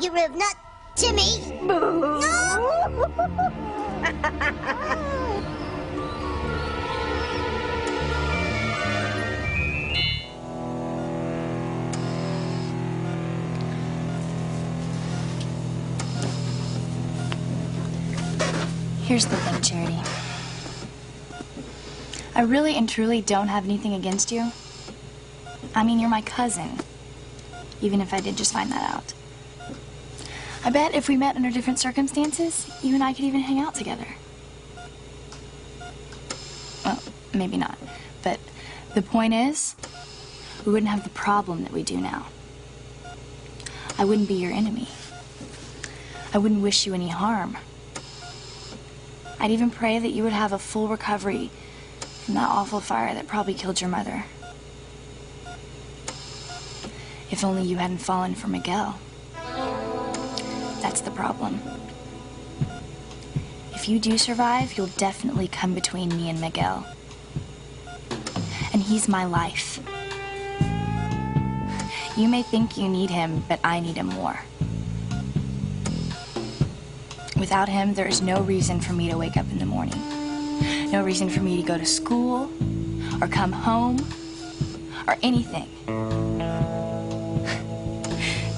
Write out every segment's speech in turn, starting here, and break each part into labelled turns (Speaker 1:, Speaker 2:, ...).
Speaker 1: you rude nut, Timmy!
Speaker 2: Here's the thing, Charity. I really and truly don't have anything against you. I mean, you're my cousin, even if I did just find that out. I bet if we met under different circumstances, you and I could even hang out together. Well, maybe not. But the point is, we wouldn't have the problem that we do now. I wouldn't be your enemy. I wouldn't wish you any harm. I'd even pray that you would have a full recovery from that awful fire that probably killed your mother. If only you hadn't fallen for Miguel. That's the problem. If you do survive, you'll definitely come between me and Miguel. And he's my life. You may think you need him, but I need him more. Without him, there is no reason for me to wake up in the morning. No reason for me to go to school, or come home, or anything.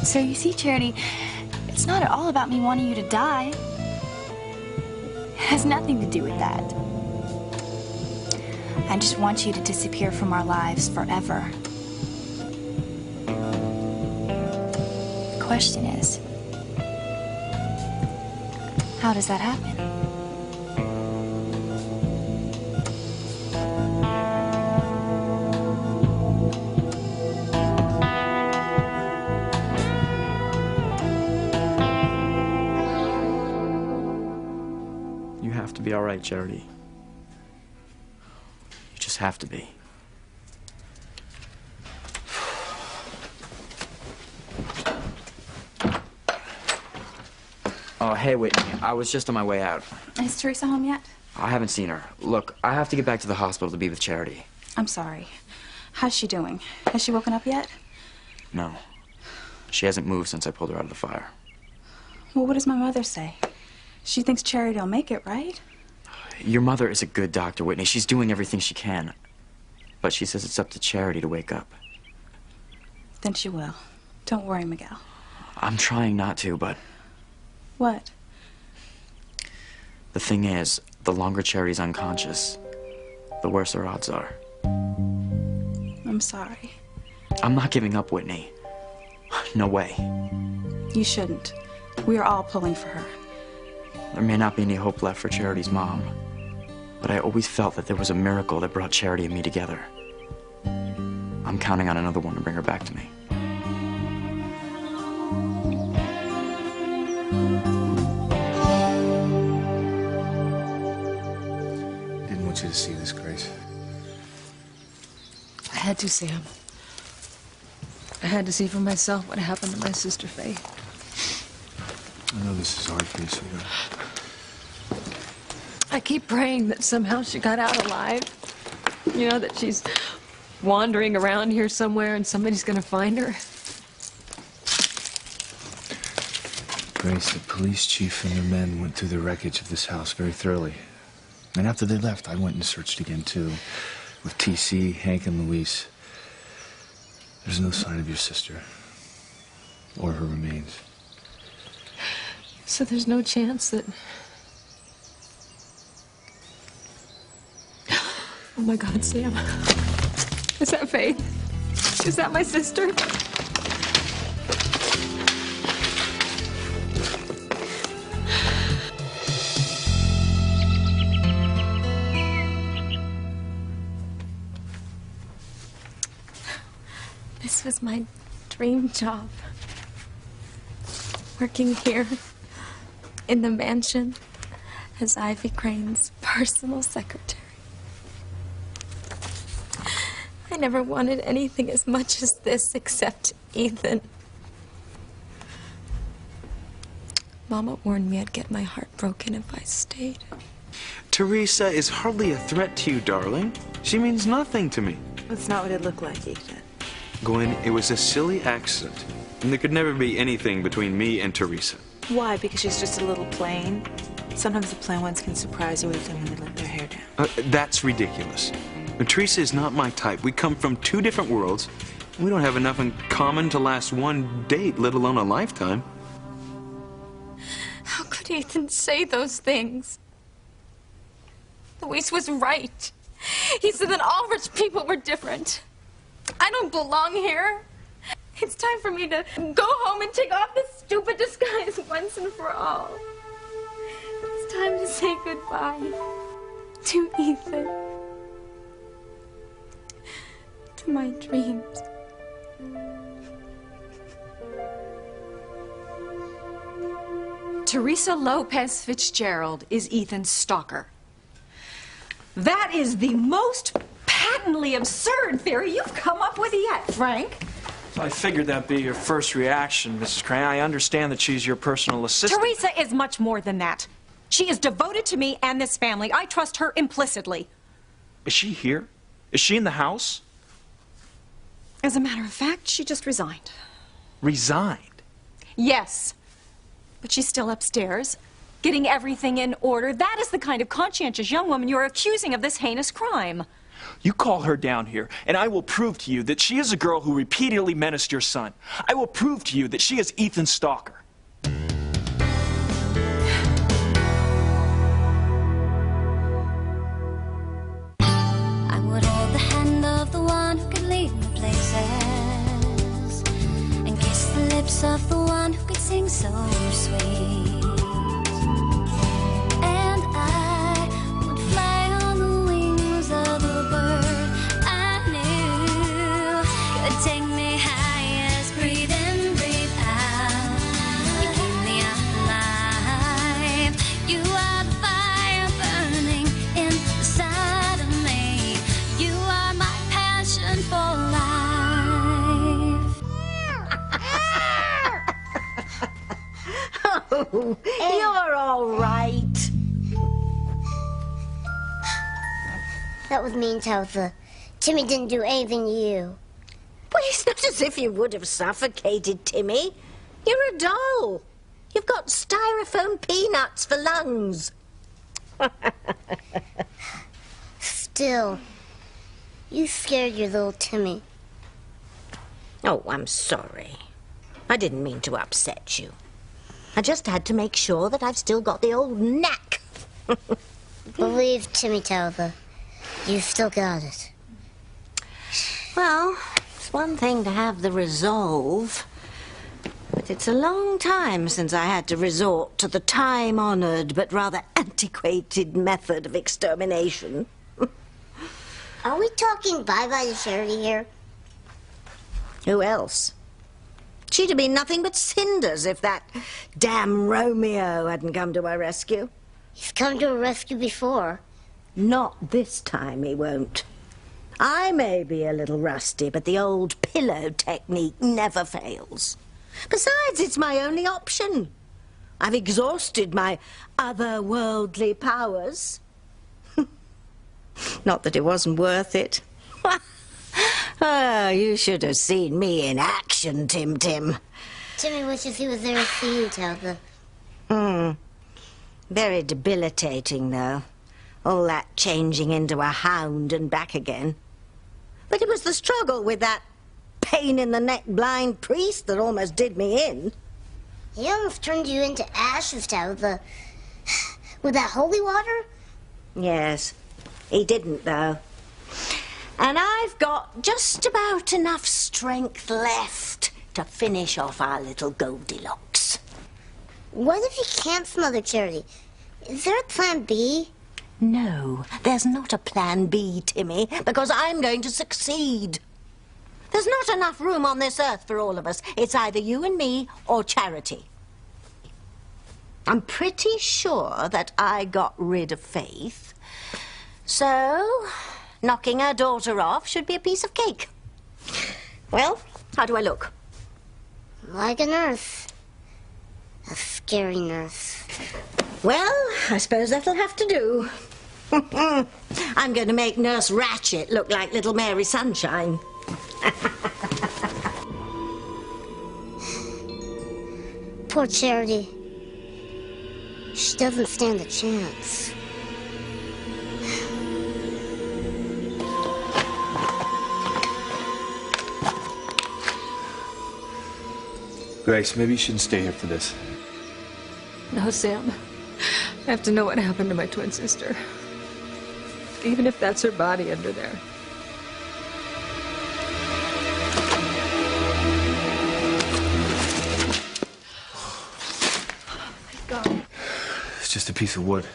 Speaker 2: So you see, Charity, it's not at all about me wanting you to die. It has nothing to do with that. I just want you to disappear from our lives forever. The question is, how does that happen?
Speaker 3: You have to be all right, Charity. You just have to be. Oh, hey, Whitney. I was just on my way out.
Speaker 2: Is Teresa home yet?
Speaker 3: I haven't seen her. Look, I have to get back to the hospital to be with Charity.
Speaker 2: I'm sorry. How's she doing? Has she woken up yet?
Speaker 3: No. She hasn't moved since I pulled her out of the fire.
Speaker 2: Well, what does my mother say? She thinks Charity will make it, right?
Speaker 3: Your mother is a good doctor, Whitney. She's doing everything she can. But she says it's up to Charity to wake up.
Speaker 2: Then she will. Don't worry, Miguel.
Speaker 3: I'm trying not to, but...
Speaker 2: What?
Speaker 3: The thing is, the longer Charity's unconscious, the worse her odds are.
Speaker 2: I'm sorry.
Speaker 3: I'm not giving up, Whitney. No way.
Speaker 2: You shouldn't. We are all pulling for her.
Speaker 3: There may not be any hope left for Charity's mom, but I always felt that there was a miracle that brought Charity and me together. I'm counting on another one to bring her back to me.
Speaker 4: Didn't want you to see this, Grace.
Speaker 5: I had to, Sam. I had to see for myself what happened to my sister Faye.
Speaker 4: I know this is hard for you, sweetheart.
Speaker 5: I keep praying that somehow she got out alive. You know, that she's wandering around here somewhere and somebody's gonna find her.
Speaker 4: Grace, the police chief and their men went through the wreckage of this house very thoroughly. And after they left, I went and searched again, too. With TC, Hank, and Luis. There's no sign of your sister. Or her remains.
Speaker 5: So there's no chance that... Oh my God, Sam. Is that Faith? Is that my sister?
Speaker 6: This was my dream job. Working here in the mansion as Ivy Crane's personal secretary. I never wanted anything as much as this except Ethan. Mama warned me I'd get my heart broken if I stayed.
Speaker 7: Teresa is hardly a threat to you, darling. She means nothing to me.
Speaker 8: That's not what it looked like, Ethan.
Speaker 7: Gwen, it was a silly accident. And there could never be anything between me and Teresa.
Speaker 8: Why? Because she's just a little plain? Sometimes the plain ones can surprise you with them when they let their hair down.
Speaker 7: That's ridiculous. Teresa is not my type. We come from two different worlds. We don't have enough in common to last one date, let alone a lifetime.
Speaker 6: How could Ethan say those things? Luis was right. He said that all rich people were different. I don't belong here. It's time for me to go home and take off this stupid disguise once and for all. It's time to say goodbye to Ethan. To my dreams.
Speaker 9: Teresa Lopez Fitzgerald is Ethan's stalker. That is the most patently absurd theory you've come up with yet, Frank.
Speaker 10: I figured that'd be your first reaction, Mrs. Crane. I understand that she's your personal assistant.
Speaker 9: Teresa is much more than that. She is devoted to me and this family. I trust her implicitly.
Speaker 10: Is she here? Is she in the house?
Speaker 9: As a matter of fact, she just resigned.
Speaker 10: Resigned?
Speaker 9: Yes. But she's still upstairs, getting everything in order. That is the kind of conscientious young woman you're accusing of this heinous crime.
Speaker 10: You call her down here, and I will prove to you that she is a girl who repeatedly menaced your son. I will prove to you that she is Ethan's stalker.
Speaker 1: I would hold the hand of the one who could lead me places and kiss the lips of the one who could sing so sweet. And I would fly on the wings of a bird I knew could take me high as breathe in, breathe out. You keep me alive. You are the fire burning inside of me. You are my passion for life.
Speaker 11: Oh, you're all right.
Speaker 1: That was mean, Talitha. Timmy didn't do anything to you.
Speaker 11: Well, it's not as if you would have suffocated Timmy. You're a doll. You've got styrofoam peanuts for lungs.
Speaker 1: Still, you scared your little Timmy.
Speaker 11: Oh, I'm sorry. I didn't mean to upset you. I just had to make sure that I've still got the old knack.
Speaker 1: Believe Timmy, Talitha. You've still got it.
Speaker 11: Well, it's one thing to have the resolve, but it's a long time since I had to resort to the time-honored but rather antiquated method of extermination.
Speaker 1: Are we talking bye-bye to Charity here?
Speaker 11: Who else? She'd have been nothing but cinders if that damn Romeo hadn't come to our rescue.
Speaker 1: He's come to a rescue before.
Speaker 11: Not this time he won't. I may be a little rusty, but the old pillow technique never fails. Besides, it's my only option. I've exhausted my otherworldly powers. Not that it wasn't worth it. Oh, you should have seen me in action, Tim Tim.
Speaker 1: Timmy wishes he was there to see you, Talitha.
Speaker 11: Very debilitating, though. All that changing into a hound and back again. But it was the struggle with that pain-in-the-neck blind priest that almost did me in.
Speaker 1: He almost turned you into ashes, Talitha. With that holy water?
Speaker 11: Yes, he didn't, though. And I've got just about enough strength left to finish off our little Goldilocks.
Speaker 1: What if you can't smother Charity? Is there a plan B?
Speaker 11: No, there's not a plan B, Timmy, because I'm going to succeed. There's not enough room on this earth for all of us. It's either you and me or Charity. I'm pretty sure that I got rid of Faith. So, knocking her daughter off should be a piece of cake. Well, how do I look?
Speaker 1: Like a nurse. A scary nurse.
Speaker 11: Well, I suppose that'll have to do. I'm going to make Nurse Ratchet look like little Mary Sunshine.
Speaker 1: Poor Charity. She doesn't stand a chance.
Speaker 4: Grace, maybe you shouldn't stay here for this.
Speaker 5: No, Sam. I have to know what happened to my twin sister. Even if that's her body under there. Thank God.
Speaker 4: It's just a piece of wood.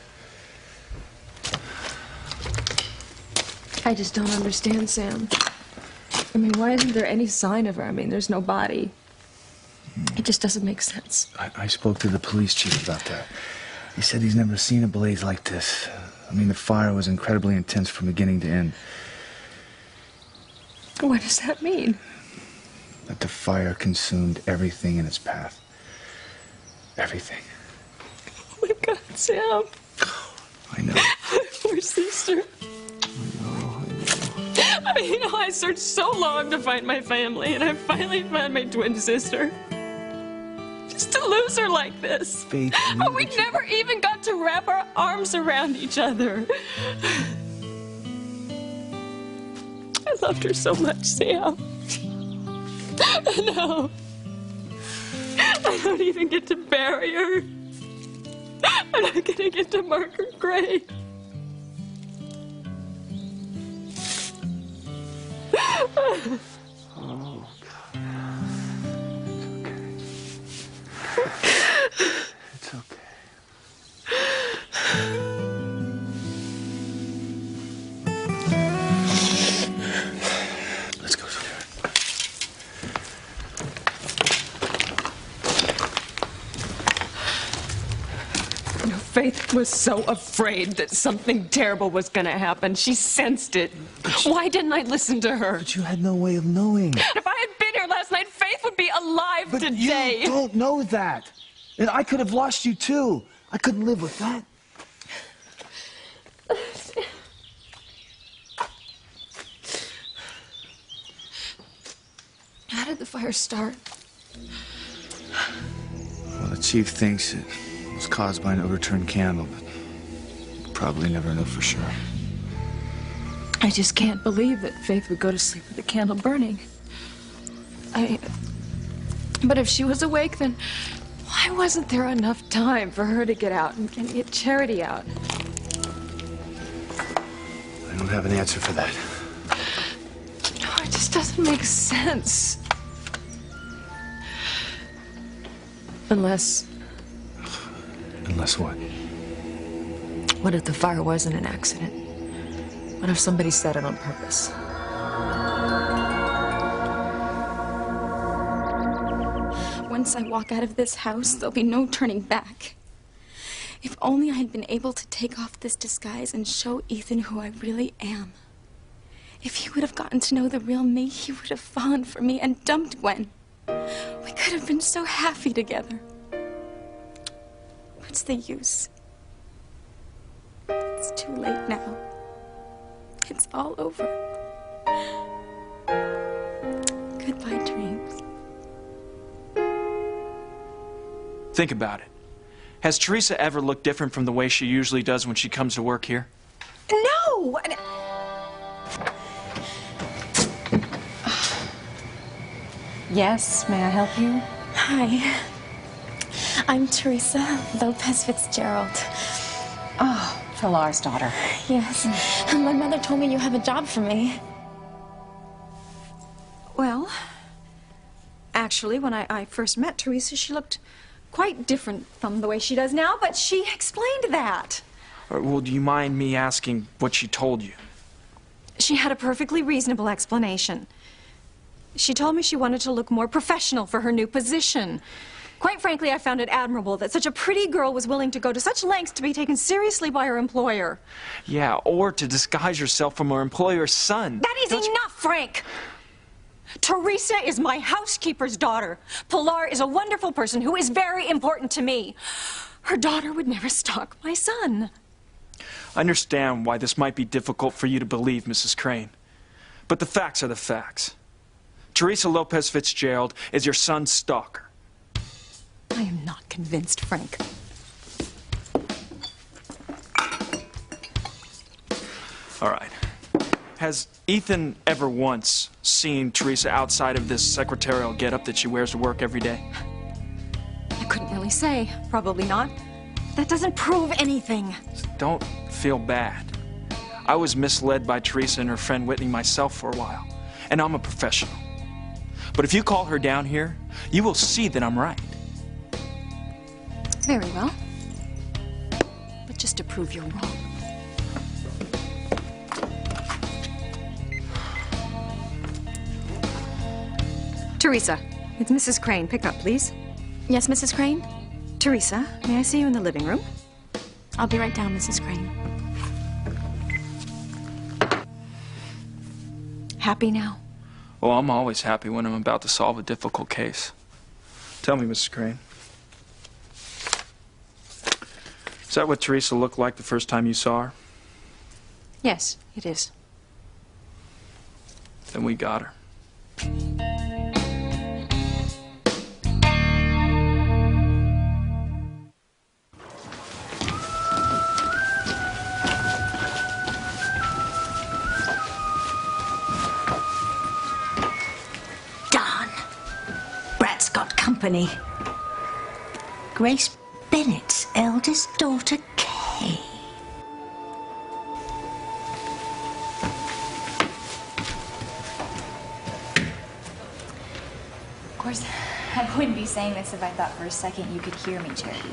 Speaker 5: I just don't understand, Sam. I mean, why isn't there any sign of her? I mean, there's no body. It just doesn't make sense.
Speaker 4: I spoke to the police chief about that. He said he's never seen a blaze like this. I mean, the fire was incredibly intense from beginning to end.
Speaker 5: What does that mean?
Speaker 4: That the fire consumed everything in its path. Everything.
Speaker 5: Oh my God, Sam.
Speaker 4: I know.
Speaker 5: My poor sister. I mean, you know, I searched so long to find my family, and I finally found my twin sister. Just to lose her like this.
Speaker 4: Faith,
Speaker 5: oh, we never even got to wrap our arms around each other. I loved her so much, Sam. No. I don't even get to bury her. I'm not gonna get to mark her grave.
Speaker 4: Oh, God. It's okay. Let's go, sweetheart.
Speaker 5: You know, Faith was so afraid that something terrible was gonna happen. She sensed it. Why didn't I listen to her?
Speaker 4: But you had no way of knowing.
Speaker 5: If I had been here last night, Faith would be alive
Speaker 4: But
Speaker 5: today.
Speaker 4: you don't know that. And I could have lost you, too. I couldn't live with that.
Speaker 5: How did the fire start?
Speaker 4: Well, the chief thinks it was caused by an overturned candle, but we'll probably never know for sure.
Speaker 5: I just can't believe that Faith would go to sleep with the candle burning. But if she was awake, then why wasn't there enough time for her to get out and get Charity out?
Speaker 4: I don't have an answer for that.
Speaker 5: No, it just doesn't make sense. Unless...
Speaker 4: Unless what?
Speaker 5: What if the fire wasn't an accident? What if somebody set it on purpose?
Speaker 6: Once I walk out of this house, there'll be no turning back. If only I had been able to take off this disguise and show Ethan who I really am. If he would have gotten to know the real me, he would have fallen for me and dumped Gwen. We could have been so happy together. What's the use? It's too late now. It's all over. Goodbye, dreams.
Speaker 10: Think about it. Has Teresa ever looked different from the way she usually does when she comes to work here?
Speaker 9: No!
Speaker 12: Yes, may I help you?
Speaker 6: Hi. I'm Teresa Lopez Fitzgerald.
Speaker 12: Oh, Pilar's daughter.
Speaker 6: Yes. My mother told me you have a job for me.
Speaker 9: Well, actually, when I first met Teresa, she looked quite different from the way she does now, but she explained that.
Speaker 10: Well, do you mind me asking what she told you?
Speaker 9: She had a perfectly reasonable explanation. She told me she wanted to look more professional for her new position. Quite frankly, I found it admirable that such a pretty girl was willing to go to such lengths to be taken seriously by her employer.
Speaker 10: Yeah, or to disguise yourself from her employer's son.
Speaker 9: That is enough, Frank! Teresa is my housekeeper's daughter. Pilar is a wonderful person who is very important to me. Her daughter would never stalk my son.
Speaker 10: I understand why this might be difficult for you to believe, Mrs. Crane. But the facts are the facts. Teresa Lopez Fitzgerald is your son's stalker.
Speaker 9: I I am not convinced, Frank.
Speaker 10: All right. Has Ethan ever once seen Teresa outside of this secretarial getup that she wears to work every day?
Speaker 9: I couldn't really say. Probably not. That doesn't prove anything.
Speaker 10: Don't feel bad. I was misled by Teresa and her friend Whitney myself for a while, and I'm a professional. But if you call her down here, you will see that I'm right.
Speaker 9: Very well. But just to prove you're wrong. Teresa, it's Mrs. Crane. Pick up, please.
Speaker 2: Yes, Mrs. Crane?
Speaker 9: Teresa, may I see you in the living room?
Speaker 2: I'll be right down, Mrs. Crane.
Speaker 9: Happy now?
Speaker 10: Well, I'm always happy when I'm about to solve a difficult case. Tell me, Mrs. Crane. Is that what Teresa looked like the first time you saw her?
Speaker 9: Yes, it is.
Speaker 10: Then we got her.
Speaker 11: Company. Grace Bennett's eldest daughter, Kay.
Speaker 2: Of course, I wouldn't be saying this if I thought for a second you could hear me, Charity.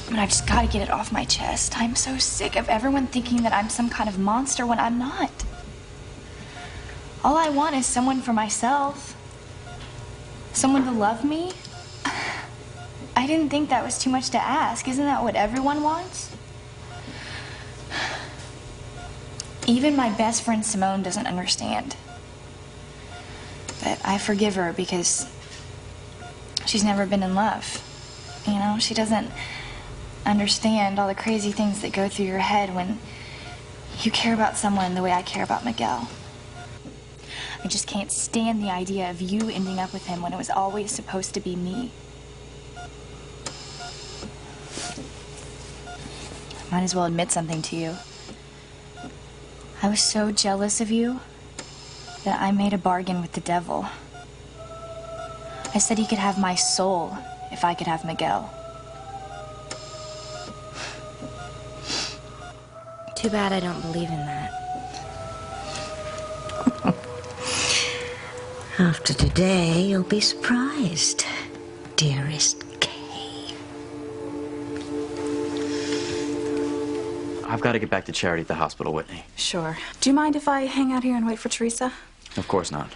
Speaker 2: But I've just got to get it off my chest. I'm so sick of everyone thinking that I'm some kind of monster when I'm not. All I want is someone for myself. Someone to love me? I didn't think that was too much to ask. Isn't that what everyone wants? Even my best friend Simone doesn't understand. But I forgive her because she's never been in love. You know, she doesn't understand all the crazy things that go through your head when you care about someone the way I care about Miguel. I just can't stand the idea of you ending up with him when it was always supposed to be me. I might as well admit something to you. I was so jealous of you that I made a bargain with the devil. I said he could have my soul if I could have Miguel.
Speaker 1: Too bad I don't believe in that.
Speaker 11: After today, you'll be surprised, dearest Kay.
Speaker 3: I've got to get back to Charity at the hospital, Whitney.
Speaker 12: Sure. Do you mind if I hang out here and wait for Teresa?
Speaker 3: Of course not.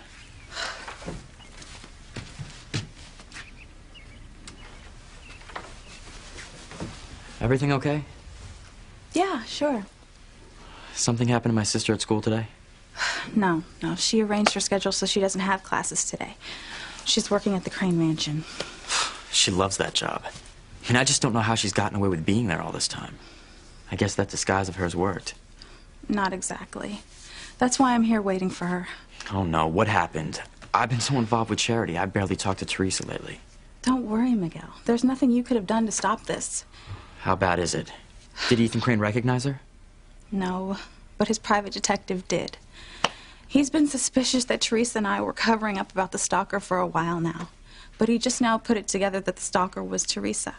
Speaker 3: Everything okay?
Speaker 12: Yeah, sure.
Speaker 3: Something happened to my sister at school today?
Speaker 12: No. She arranged her schedule so she doesn't have classes today. She's working at the Crane Mansion.
Speaker 3: She loves that job. And I just don't know how she's gotten away with being there all this time. I guess that disguise of hers worked.
Speaker 12: Not exactly. That's why I'm here waiting for her.
Speaker 3: Oh no, what happened? I've been so involved with Charity, I barely talked to Teresa lately.
Speaker 12: Don't worry, Miguel. There's nothing you could have done to stop this.
Speaker 3: How bad is it? Did Ethan Crane recognize her?
Speaker 12: No, but his private detective did. He's been suspicious that Teresa and I were covering up about the stalker for a while now. But he just now put it together that the stalker was Teresa.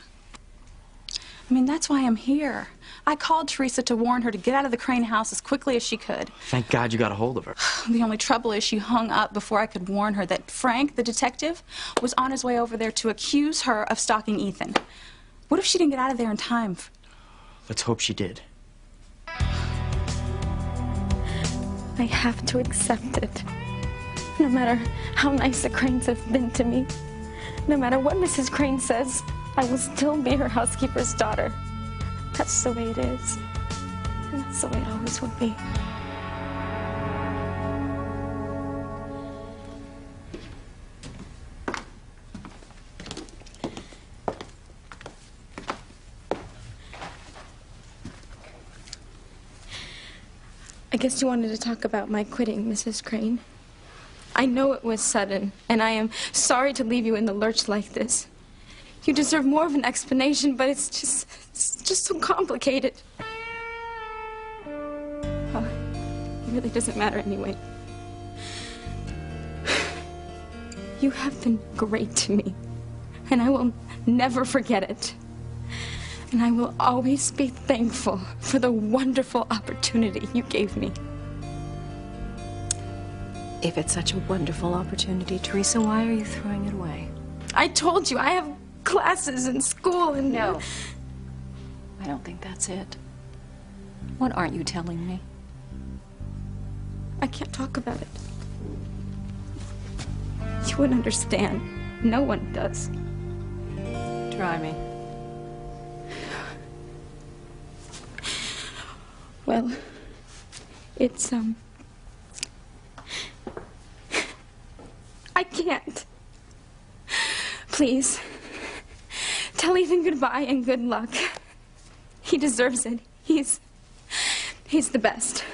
Speaker 12: I mean, that's why I'm here. I called Teresa to warn her to get out of the Crane house as quickly as she could.
Speaker 3: Thank God you got a hold of her.
Speaker 12: The only trouble is she hung up before I could warn her that Frank, the detective, was on his way over there to accuse her of stalking Ethan. What if she didn't get out of there in time?
Speaker 3: Let's hope she did.
Speaker 6: I have to accept it. No matter how nice the Cranes have been to me, no matter what Mrs. Crane says, I will still be her housekeeper's daughter. That's the way it is. And that's the way it always will be. I guess you wanted to talk about my quitting, Mrs. Crane. I know it was sudden, and I am sorry to leave you in the lurch like this.
Speaker 12: You deserve more of an explanation, but it's just so complicated. Oh, it really doesn't matter anyway. You have been great to me, and I will never forget it. And I will always be thankful for the wonderful opportunity you gave me.
Speaker 9: If it's such a wonderful opportunity, Teresa, why are you throwing it away?
Speaker 12: I told you, I have classes in school and...
Speaker 9: No. I don't think that's it. What aren't you telling me?
Speaker 12: I can't talk about it. You wouldn't understand. No one does.
Speaker 9: Try me.
Speaker 12: Well, it's, I can't. Please, tell Ethan goodbye and good luck. He deserves it. He's the best.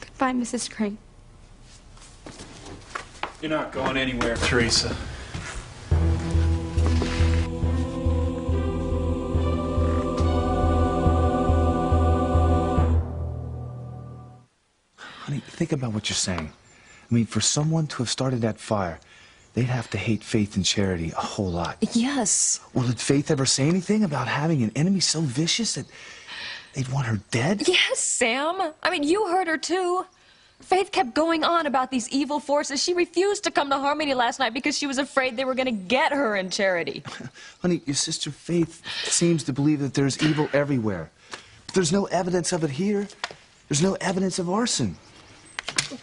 Speaker 12: Goodbye, Mrs. Crane.
Speaker 10: You're not going anywhere, Teresa.
Speaker 4: Honey, think about what you're saying. I mean, for someone to have started that fire, they'd have to hate Faith and Charity a whole lot.
Speaker 13: Yes.
Speaker 4: Well, did Faith ever say anything about having an enemy so vicious that they'd want her dead?
Speaker 13: Yes, Sam. I mean, you heard her too. Faith kept going on about these evil forces. She refused to come to Harmony last night because she was afraid they were going to get her and Charity.
Speaker 4: Honey, your sister Faith seems to believe that there's evil everywhere. But there's no evidence of it here. There's no evidence of arson.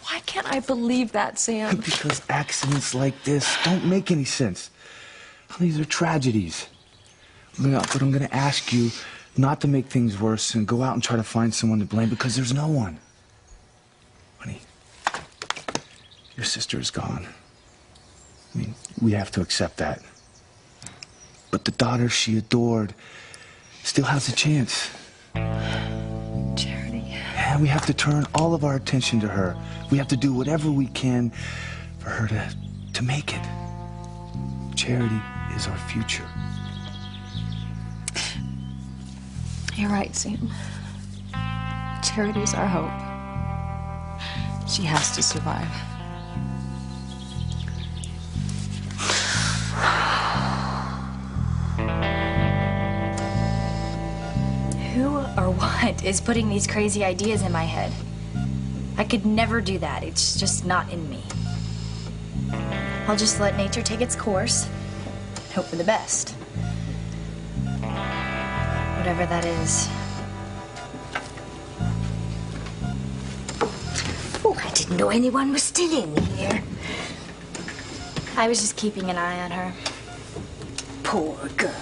Speaker 13: Why can't I believe that, Sam?
Speaker 4: Because accidents like this don't make any sense. These are tragedies. But I'm going to ask you not to make things worse and go out and try to find someone to blame because there's no one. Honey, your sister is gone. I mean, we have to accept that. But the daughter she adored still has a chance. And we have to turn all of our attention to her. We have to do whatever we can for her to make it. Charity is our future.
Speaker 13: You're right, Sam. Charity's our hope. She has to survive.
Speaker 2: Who or what is putting these crazy ideas in my head? I could never do that. It's just not in me. I'll just let nature take its course, hope for the best. Whatever that is.
Speaker 11: Oh, I didn't know anyone was still in here.
Speaker 2: I was just keeping an eye on her.
Speaker 11: Poor girl.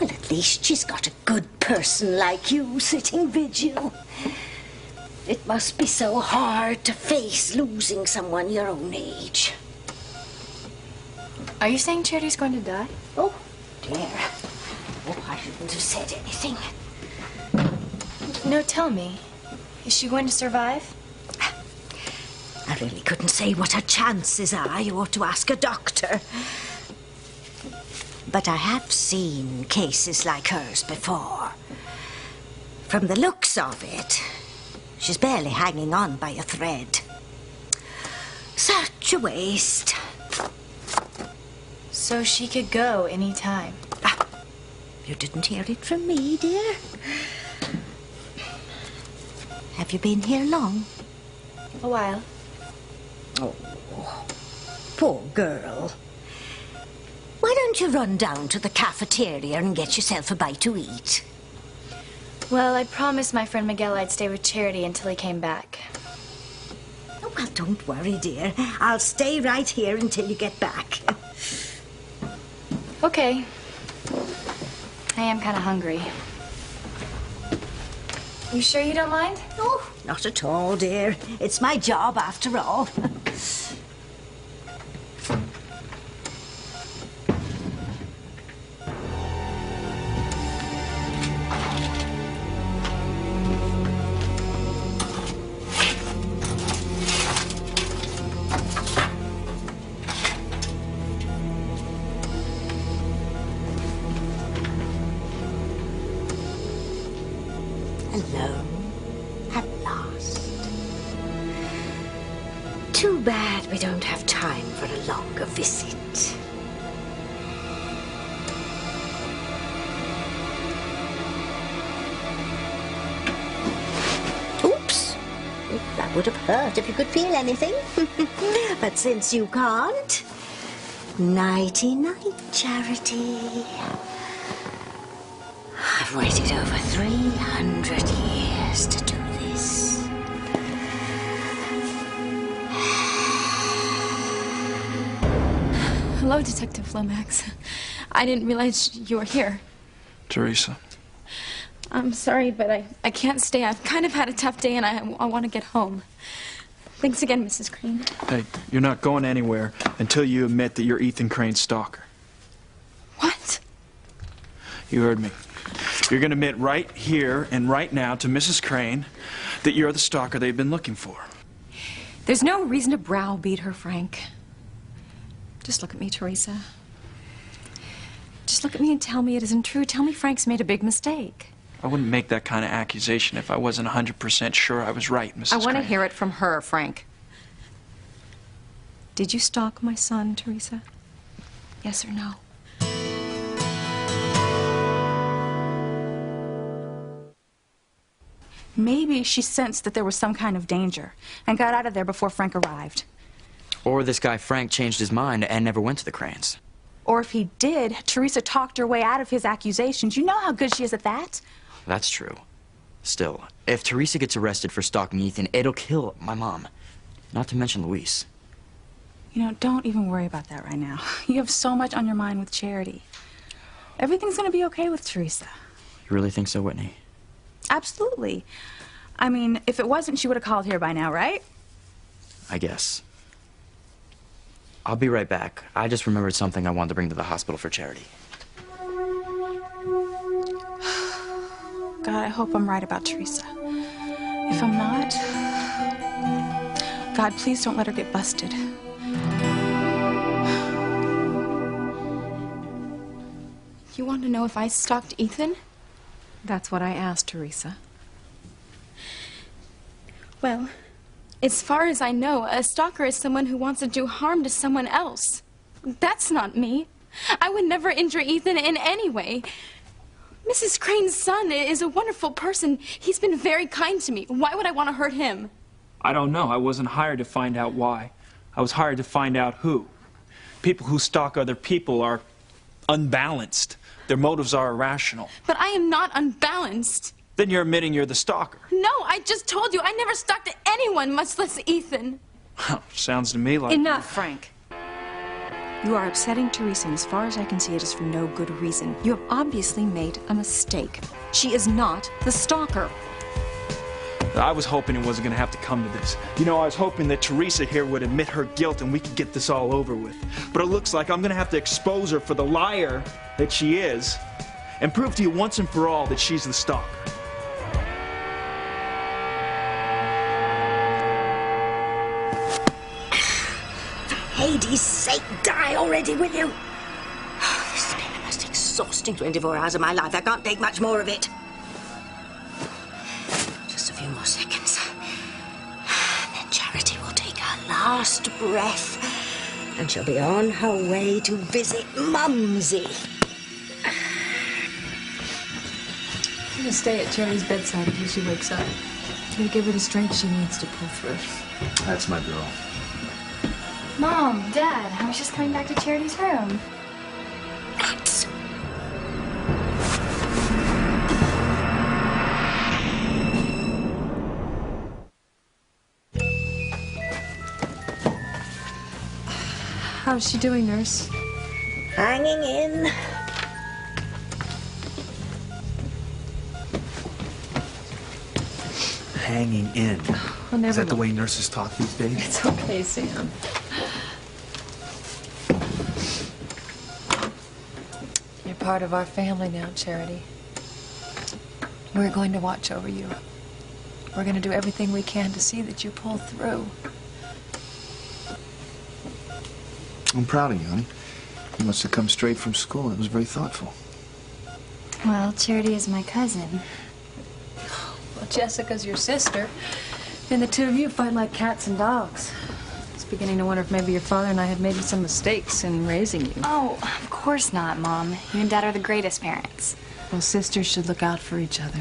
Speaker 11: Well, at least she's got a good person like you sitting vigil. It must be so hard to face losing someone your own age.
Speaker 2: Are you saying Charity's going to die?
Speaker 11: Oh, dear. Oh, I shouldn't have said anything.
Speaker 2: No, tell me. Is she going to survive?
Speaker 11: I really couldn't say what her chances are. You ought to ask a doctor. But I have seen cases like hers before. From the looks of it, she's barely hanging on by a thread. Such a waste.
Speaker 2: So she could go any time.
Speaker 11: Ah, you didn't hear it from me, dear. Have you been here long?
Speaker 2: A while.
Speaker 11: Oh, poor girl. Why don't you run down to the cafeteria and get yourself a bite to eat?
Speaker 2: Well, I promised my friend Miguel I'd stay with Charity until he came back.
Speaker 11: Oh, well, don't worry, dear. I'll stay right here until you get back.
Speaker 2: Okay. I am kind of hungry. You sure you don't mind?
Speaker 11: Oh, not at all, dear. It's my job after all. Alone. At last. Too bad we don't have time for a longer visit. Oops. That would have hurt if you could feel anything. But since you can't, nighty-night, Charity. I've waited over 300 years to do this.
Speaker 6: Hello, Detective Lomax. I didn't realize you were here.
Speaker 10: Teresa.
Speaker 6: I'm sorry, but I can't stay. I've kind of had a tough day, and I want to get home. Thanks again, Mrs. Crane.
Speaker 10: Hey, you're not going anywhere until you admit that you're Ethan Crane's stalker.
Speaker 6: What?
Speaker 10: You heard me. You're going to admit right here and right now to Mrs. Crane that you're the stalker they've been looking for.
Speaker 9: There's no reason to browbeat her, Frank. Just look at me, Teresa. Just look at me and tell me it isn't true. Tell me Frank's made a big mistake.
Speaker 10: I wouldn't make that kind of accusation if I wasn't 100% sure I was right, Mrs.
Speaker 9: I want to
Speaker 10: Crane.
Speaker 9: hear it from her, Frank. Did you stalk my son, Teresa? Yes or no?
Speaker 12: Maybe she sensed that there was some kind of danger and got out of there before Frank arrived.
Speaker 3: Or this guy Frank changed his mind and never went to the Cranes.
Speaker 12: Or if he did, Teresa talked her way out of his accusations. You know how good she is at that?
Speaker 3: That's true. Still, if Teresa gets arrested for stalking Ethan, it'll kill my mom. Not to mention Luis.
Speaker 12: You know, don't even worry about that right now. You have so much on your mind with Charity. Everything's gonna be okay with Teresa.
Speaker 3: You really think so, Whitney?
Speaker 12: Absolutely. I mean, if it wasn't, she would have called here by now, right?
Speaker 3: I guess. I'll be right back. I just remembered something I wanted to bring to the hospital for Charity.
Speaker 12: God, I hope I'm right about Teresa. If I'm not, God, please don't let her get busted.
Speaker 6: You want to know if I stalked Ethan?
Speaker 9: That's what I asked, Teresa.
Speaker 6: Well, as far as I know, a stalker is someone who wants to do harm to someone else. That's not me. I would never injure Ethan in any way. Mrs. Crane's son is a wonderful person. He's been very kind to me. Why would I want to hurt him?
Speaker 10: I don't know. I wasn't hired to find out why. I was hired to find out who. People who stalk other people are unbalanced. Their motives are irrational.
Speaker 6: But I am not unbalanced.
Speaker 10: Then you're admitting you're the stalker.
Speaker 6: No, I just told you I never stalked anyone, much less Ethan.
Speaker 10: Sounds to me like...
Speaker 9: Enough, Frank. You are upsetting Teresa, and as far as I can see, it is for no good reason. You have obviously made a mistake. She is not the stalker.
Speaker 10: I was hoping it wasn't going to have to come to this. You know, I was hoping that Teresa here would admit her guilt and we could get this all over with. But it looks like I'm going to have to expose her for the liar that she is and prove to you once and for all that she's the stalker.
Speaker 11: Hades' sake, die already, will you? This has been the most exhausting 24 hours of my life. I can't take much more of it. Just a few more seconds. Then Charity will take her last breath, and she'll be on her way to visit Mumsy.
Speaker 13: I'm gonna stay at Charity's bedside until she wakes up. I'm gonna give her the strength she needs to pull through.
Speaker 4: That's my girl.
Speaker 2: Mom, Dad, I was just coming back to Charity's room.
Speaker 11: Nuts.
Speaker 13: How's she doing, nurse?
Speaker 11: Hanging in.
Speaker 4: Hanging in.
Speaker 13: Well, never
Speaker 4: Is that the
Speaker 13: mind.
Speaker 4: way nurses talk these days?
Speaker 13: It's okay, Sam. You're part of our family now, Charity. We're going to watch over you. We're going to do everything we can to see that you pull through.
Speaker 4: I'm proud of you, honey. You must have come straight from school. It was very thoughtful.
Speaker 2: Well, Charity is my cousin.
Speaker 13: Jessica's your sister, and the two of you fight like cats and dogs. I was beginning to wonder if maybe your father and I had made some mistakes in raising you.
Speaker 2: Oh, of course not, Mom. You and Dad are the greatest parents.
Speaker 12: Well, sisters should look out for each other.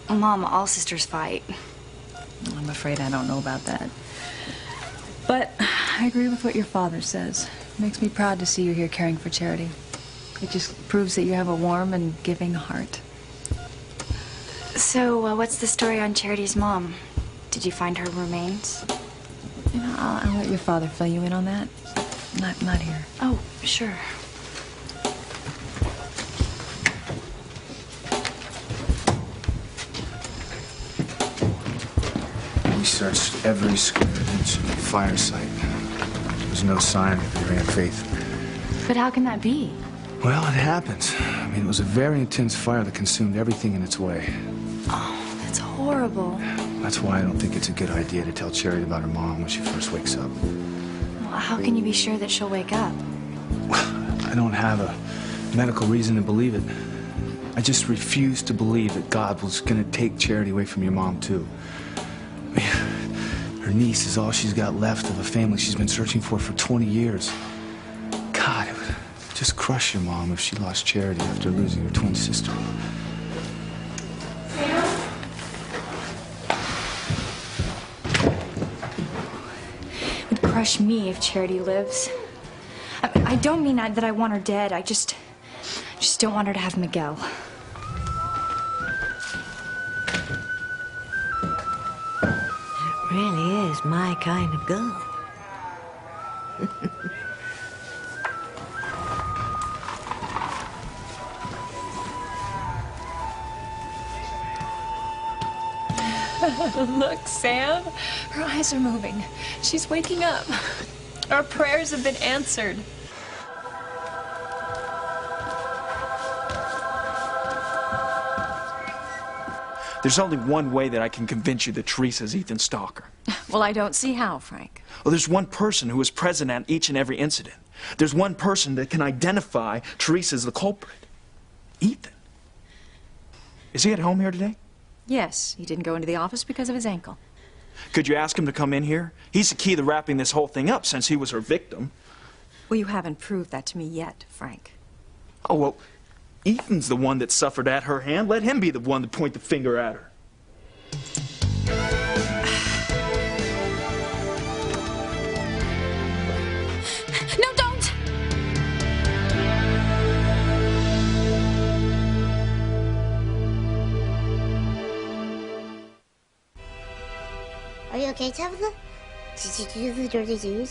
Speaker 2: Mom, all sisters fight.
Speaker 13: I'm afraid I don't know about that. But I agree with what your father says. It makes me proud to see you here caring for Charity. It just proves that you have a warm and giving heart.
Speaker 2: So, what's the story on Charity's mom? Did you find her remains?
Speaker 13: You know, I'll let your father fill you in on that. Not here.
Speaker 2: Oh, sure.
Speaker 4: We searched every square inch of the fire site. There was no sign of your Aunt Faith.
Speaker 2: But how can that be?
Speaker 4: Well, it happens. I mean, it was a very intense fire that consumed everything in its way.
Speaker 2: Oh, that's horrible.
Speaker 4: That's why I don't think it's a good idea to tell Charity about her mom when she first wakes up.
Speaker 2: Well, how can you be sure that she'll wake up?
Speaker 4: I don't have a medical reason to believe it. I just refuse to believe that God was going to take Charity away from your mom, too. I mean, her niece is all she's got left of a family she's been searching for 20 years. God, it would just crush your mom if she lost Charity after losing her twin sister.
Speaker 2: It would crush me if Charity lives. I don't mean that I want her dead. I just don't want her to have Miguel.
Speaker 11: Really is my kind of girl.
Speaker 13: Look, Sam. Her eyes are moving. She's waking up. Our prayers have been answered.
Speaker 10: There's only one way that I can convince you that Teresa's Ethan's stalker.
Speaker 9: Well, I don't see how, Frank.
Speaker 10: Well, there's one person who was present at each and every incident. There's one person that can identify Teresa as the culprit. Ethan. Is he at home here today?
Speaker 9: Yes, he didn't go into the office because of his ankle.
Speaker 10: Could you ask him to come in here? He's the key to wrapping this whole thing up since he was her victim.
Speaker 9: Well, you haven't proved that to me yet, Frank.
Speaker 10: Oh, well, Ethan's the one that suffered at her hand. Let him be the one to point the finger at her.
Speaker 6: No, don't!
Speaker 14: Are you okay, Tabitha? Did you do the dirty deed?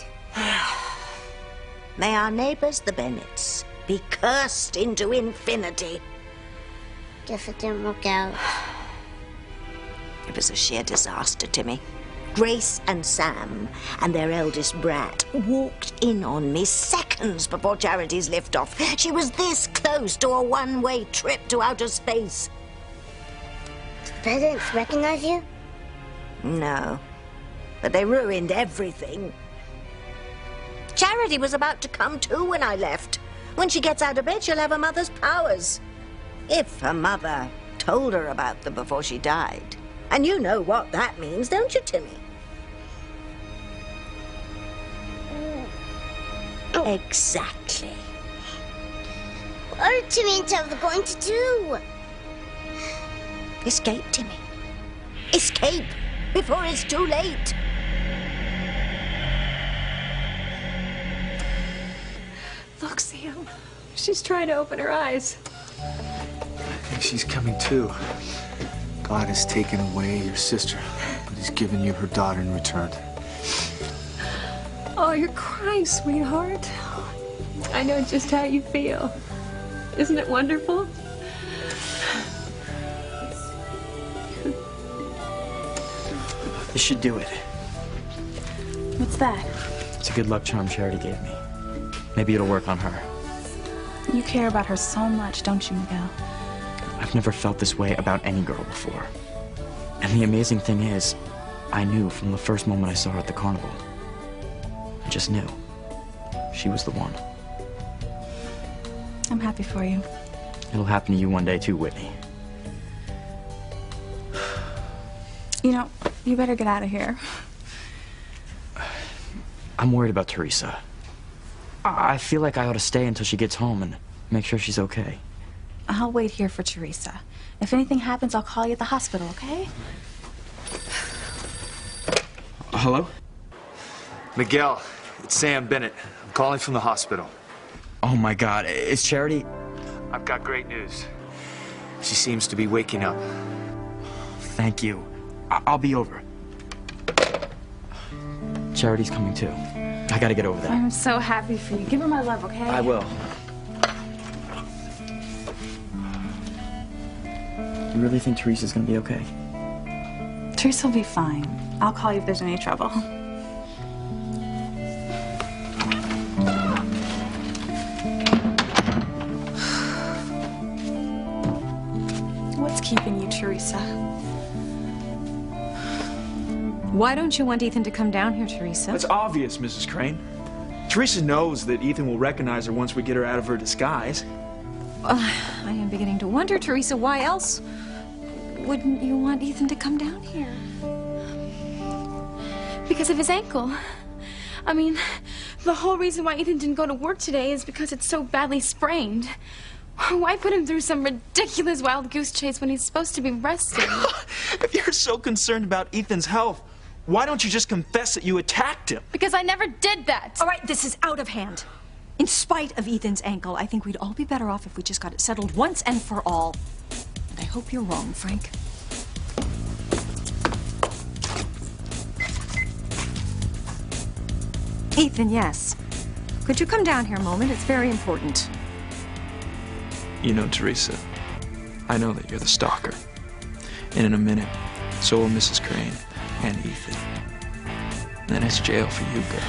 Speaker 11: May our neighbors, the Bennets, be cursed into infinity.
Speaker 14: Guess it didn't work out.
Speaker 11: It was a sheer disaster, Timmy. Grace and Sam and their eldest brat walked in on me seconds before Charity's liftoff. She was this close to a one-way trip to outer space.
Speaker 14: Did the Bennets recognize you?
Speaker 11: No, but they ruined everything. Charity was about to come to when I left. When she gets out of bed, she'll have her mother's powers. If her mother told her about them before she died. And you know what that means, don't you, Timmy? Exactly.
Speaker 14: What are Timmy and Tabitha going to do?
Speaker 11: Escape, Timmy. Escape before it's too late.
Speaker 13: Look, Sam. She's trying to open her eyes.
Speaker 4: I think she's coming to. God has taken away your sister, but he's given you her daughter in return.
Speaker 13: Oh, you're crying, sweetheart. I know just how you feel. Isn't it wonderful?
Speaker 3: This should do it.
Speaker 2: What's that?
Speaker 3: It's a good luck charm Charity gave me. Maybe it'll work on her.
Speaker 12: You care about her so much, don't you, Miguel?
Speaker 3: I've never felt this way about any girl before. And the amazing thing is, I knew from the first moment I saw her at the carnival. I just knew. She was the one.
Speaker 12: I'm happy for you.
Speaker 3: It'll happen to you one day too, Whitney.
Speaker 12: You know, you better get out of here.
Speaker 3: I'm worried about Teresa. I feel like I ought to stay until she gets home and make sure she's okay.
Speaker 12: I'll wait here for Teresa. If anything happens, I'll call you at the hospital, okay?
Speaker 3: Hello?
Speaker 4: Miguel, it's Sam Bennett. I'm calling from the hospital.
Speaker 3: Oh my God, is Charity?
Speaker 4: I've got great news. She seems to be waking up.
Speaker 3: Thank you. I'll be over. Charity's coming too. I gotta get over there.
Speaker 12: I'm so happy for you. Give her my love, okay?
Speaker 3: I will. You really think Teresa's gonna be okay?
Speaker 12: Teresa will be fine. I'll call you if there's any trouble. What's keeping you, Teresa?
Speaker 9: Why don't you want Ethan to come down here, Teresa?
Speaker 10: That's obvious, Mrs. Crane. Teresa knows that Ethan will recognize her once we get her out of her disguise.
Speaker 9: I am beginning to wonder, Teresa, why else wouldn't you want Ethan to come down here?
Speaker 6: Because of his ankle. I mean, the whole reason why Ethan didn't go to work today is because it's so badly sprained. Why put him through some ridiculous wild goose chase when he's supposed to be resting?
Speaker 10: If you're so concerned about Ethan's health, why don't you just confess that you attacked him?
Speaker 6: Because I never did that.
Speaker 9: All right, this is out of hand. In spite of Ethan's ankle, I think we'd all be better off if we just got it settled once and for all. And I hope you're wrong, Frank. Ethan, yes. Could you come down here a moment? It's very important.
Speaker 10: You know, Teresa, I know that you're the stalker. And in a minute, so will Mrs. Crane and Ethan. And then it's jail for you, girl.